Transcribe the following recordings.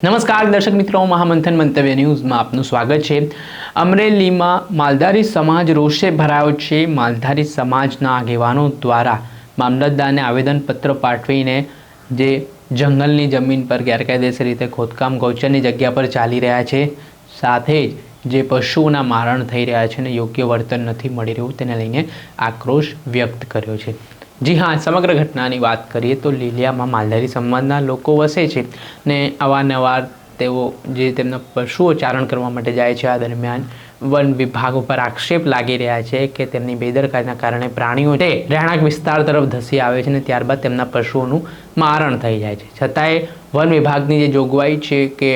નમસ્કાર દર્શક મિત્રો, મહામંથન મંતવ્ય ન્યૂઝમાં આપનું સ્વાગત છે। અમરેલીમાં માલધારી સમાજ રોષે ભરાયો છે। માલધારી સમાજના આગેવાનો દ્વારા મામલતદારને આવેદનપત્ર પાઠવીને જે જંગલની જમીન પર ગેરકાયદેસર રીતે ખોદકામ ગૌચરની જગ્યા પર ચાલી રહ્યા છે, સાથે જ જે પશુઓના મારણ થઈ રહ્યા છે અને યોગ્ય વળતર નથી મળી રહ્યું, તેને લઈને આક્રોશ વ્યક્ત કર્યો છે। જી हाँ, समग्र घटनाની વાત કરીએ તો લીલિયામાં માલધારી સમાજના લોકો વસે છે ને અવારનવાર તેઓ જે તેમના પશુઓ ચારણ કરવા માટે જાય છે, આ દરમિયાન વન વિભાગ ઉપર આક્ષેપ લાગી રહ્યા છે કે તેમની બેદરકારીના કારણે પ્રાણીઓ તે રહેણાંક વિસ્તાર તરફ ધસી આવે છે અને ત્યારબાદ તેમના પશુઓનું મારણ થઈ જાય છે। છતાંય વન વિભાગની જે જોગવાઈ છે કે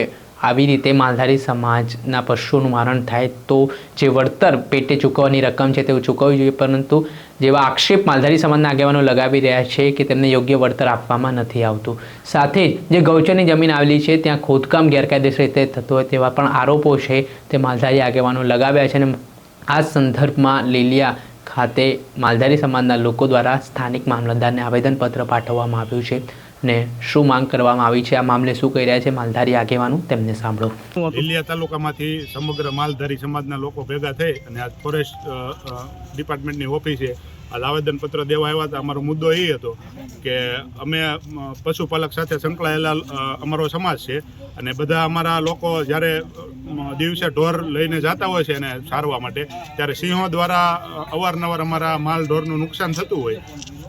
આવી રીતે માલધારી સમાજના પશુઓનું મારણ થાય તો જે વળતર પેટે ચૂકવવાની રકમ છે તે ચૂકવવી જોઈએ, પરંતુ જેવા આક્ષેપ માલધારી સમાજના આગેવાનો લગાવી રહ્યા છે કે તેમને યોગ્ય વળતર આપવામાં નથી આવતું। સાથે જ જે ગૌચરની જમીન આવેલી છે ત્યાં ખોદકામ ગેરકાયદેસર રીતે થતું હોય તેવા પણ આરોપો છે તે માલધારી આગેવાનો લગાવ્યા છે અને આ સંદર્ભમાં લીલિયા ખાતે માલધારી સમાજના લોકો દ્વારા સ્થાનિક મામલતદારને આવેદનપત્ર પાઠવવામાં આવ્યું છે ને શું માંગ કરવામાં આવી છે, આ મામલે શું કહી રહ્યા છે માલધારી આગેવાનો, તેમને સાંભળો। લીલિયા તાલુકામાંથી સમગ્ર માલધારી સમાજના લોકો ભેગા થઈ અને આ ફોરેસ્ટ ડિપાર્ટમેન્ટની ઓફિસે આ આવેદનપત્ર દેવા આવ્યા હતા। અમારો મુદ્દો એ હતો કે અમે પશુપાલક સાથે સંકળાયેલા અમારો સમાજ છે અને બધા અમારા લોકો જ્યારે દિવસે ઢોર લઈને જતા હોય છે અને સારવા માટે, ત્યારે સિંહો દ્વારા અવારનવાર અમારા માલ ઢોરનું નુકસાન થતું હોય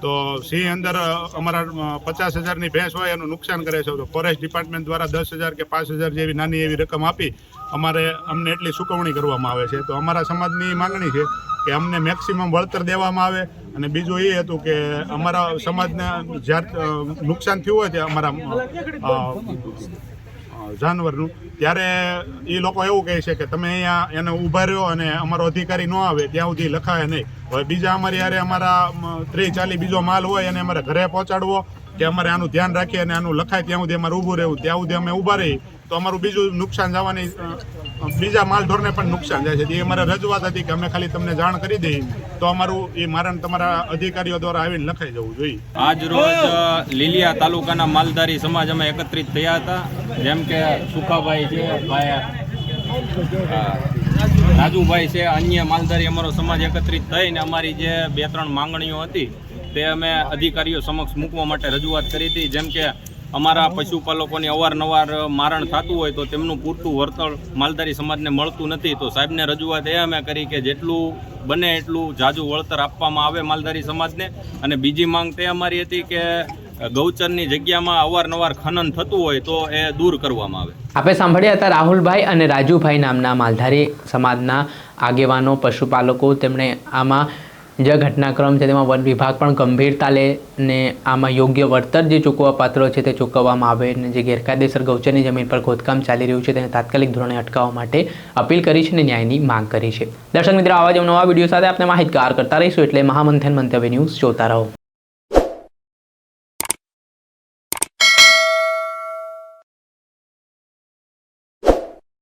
તો સિંહ અંદર અમારા 50,000ની ભેંસ હોય એનું નુકસાન કરે છે તો ફોરેસ્ટ ડિપાર્ટમેન્ટ દ્વારા 10,000 કે 5,000 જેવી નાની એવી રકમ આપી અમને એટલી ચૂકવણી કરવામાં આવે છે। તો અમારા સમાજની માંગણી છે કે અમને મેક્સિમમ વળતર દેવામાં આવે અને બીજું એ હતું કે અમારા સમાજને જ્યારે નુકસાન થયું હોય ત્યાં અમારા જાનવરનું, ત્યારે એ લોકો એવું કહે છે કે તમે અહીંયા એને ઊભા રહ્યો અને અમારો અધિકારી ન આવે ત્યાં સુધી લખાય નહીં। હવે બીજા અમારી યારે અમારા 30-40 બીજો માલ હોય અને અમારે ઘરે પહોંચાડવો કે અમારે આનું ધ્યાન રાખીએ અને આનું લખાય ત્યાં સુધી અમારે ઊભું રહેવું, ત્યાં સુધી અમે ઊભા રહી તો અમારું બીજું નુકસાન જવાની, બીજા માલ ઢોરને પણ નુકસાન જાય છે। એ અમારે રજૂઆત હતી કે અમે ખાલી તમને જાણ કરી દઈએ તો અમારું એ મારણ તમારા અધિકારીઓ દ્વારા આવીને લખાઈ જવું જોઈએ। આજ રોજ લીલિયા તાલુકાના માલધારી સમાજ અમે એકત્રિત થયા હતા, જેમ કે સુખાભાઈ છે, રાજુભાઈ છે, અન્ય માલધારી અમારો સમાજ એકત્રિત થઈને અમારી જે 2-3 માંગણીઓ હતી તે અમે અધિકારીઓ સમક્ષ મૂકવા માટે રજૂઆત કરી હતી। જેમ કે અમારા પશુપાલકોની અવારનવાર મારણ થતું હોય તો તેમનું પૂરતું વળતર માલધારી સમાજને મળતું નથી, તો સાહેબને રજૂઆત એ અમે કરી કે જેટલું બને એટલું જાજુ વળતર આપવામાં આવે માલધારી સમાજને। અને બીજી માંગ તે અમારી હતી કે ગૌચરની જગ્યામાં અવારનવાર ખનન થતું હોય તો એ દૂર કરવામાં આવે। આપણે સાંભળ્યા હતા રાહુલભાઈ અને રાજુભાઈ નામના માલધારી સમાજના આગેવાનો, પશુપાલકો। તેમણે આમાં જે ઘટનાક્રમ છે તેમાં વન વિભાગ પણ ગંભીરતા લે ને આમાં યોગ્ય વળતર જે ચૂકવવા પાત્ર છે તે ચૂકવવામાં આવે અને જે ગેરકાયદેસર ગૌચરની જમીન પર ખોદકામ ચાલી રહ્યું છે તેને તાત્કાલિક ધોરણે અટકાવવા માટે અપીલ કરી છે અને ન્યાયની માંગ કરી છે। દર્શક મિત્રો, આવા જ નવા વિડીયો સાથે આપણે માહિતગાર કરતા રહીશું, એટલે મહામંથન મંતવ્ય ન્યૂઝ જોતા રહો।